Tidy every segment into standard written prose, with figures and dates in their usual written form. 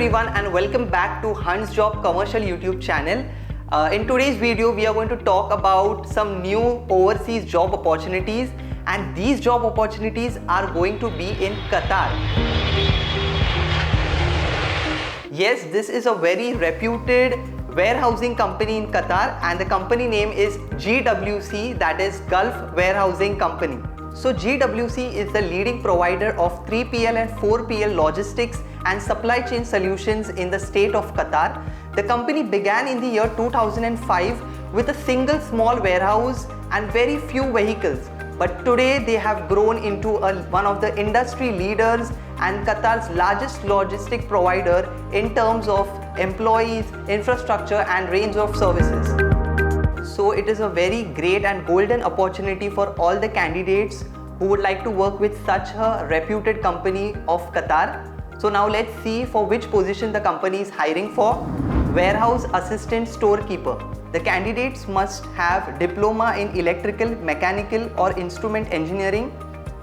everyone and welcome back to Hunt's Job commercial YouTube channel. In today's video we are going to talk about some new overseas job opportunities, and these job opportunities are going to be in Qatar. Yes, this is a very reputed warehousing company in Qatar, and the company name is GWC, that is Gulf Warehousing Company. So GWC is the leading provider of 3PL and 4PL logistics and supply chain solutions in the state of Qatar. The company began in the year 2005 with a single small warehouse and very few vehicles. But today they have grown into one of the industry leaders and Qatar's largest logistic provider in terms of employees, infrastructure and range of services. So it is a very great and golden opportunity for all the candidates who would like to work with such a reputed company of Qatar. So now let's see for which position the company is hiring for. Warehouse assistant storekeeper. The candidates must have diploma in electrical, mechanical or instrument engineering,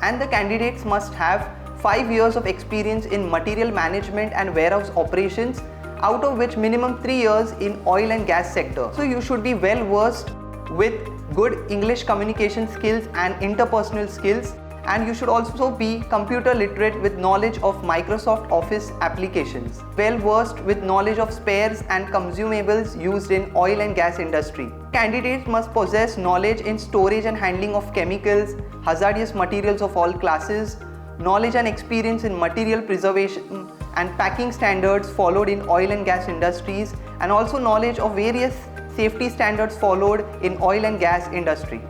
and the candidates must have 5 years of experience in material management and warehouse operations, out of which minimum 3 years in oil and gas sector. So you should be well versed with good English communication skills and interpersonal skills, and you should also be computer literate with knowledge of Microsoft Office applications, well versed with knowledge of spares and consumables used in oil and gas industry. Candidates must possess knowledge in storage and handling of chemicals, hazardous materials of all classes, knowledge and experience in material preservation and packing standards followed in oil and gas industries, and also knowledge of various safety standards followed in oil and gas industry.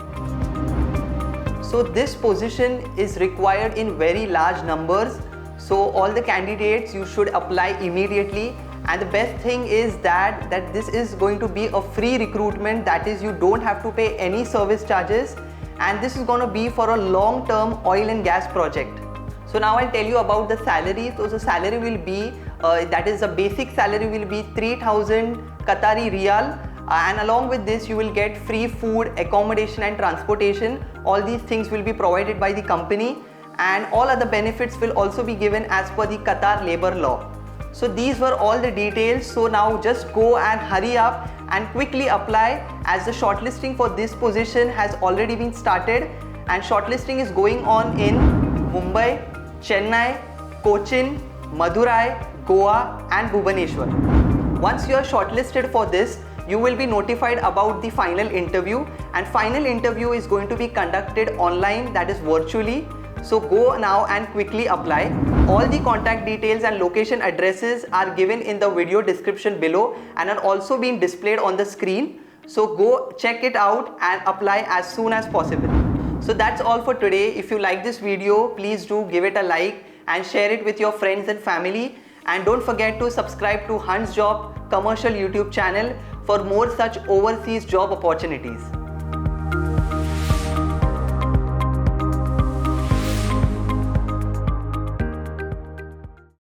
So this position is required in very large numbers. So all the candidates, you should apply immediately. And the best thing is that this is going to be a free recruitment, that is you don't have to pay any service charges, and this is going to be for a long-term oil and gas project. So now I'll tell you about the salary. So the salary will be, that is the basic salary will be 3,000 Qatari Riyal, and along with this you will get free food, accommodation and transportation. All these things will be provided by the company, and all other benefits will also be given as per the Qatar labor law. So these were all the details. So now just go and hurry up and quickly apply, as the shortlisting for this position has already been started, and shortlisting is going on in Mumbai, Chennai, Cochin, Madurai, Goa and Bhubaneswar. Once you are shortlisted for this, you will be notified about the final interview, and final interview is going to be conducted online, that is virtually. So go now and quickly apply. All the contact details and location addresses are given in the video description below and are also being displayed on the screen. So go check it out and apply as soon as possible. So that's all for today. If you like this video, please do give it a like and share it with your friends and family. And don't forget to subscribe to Hunt's Job commercial YouTube channel for more such overseas job opportunities.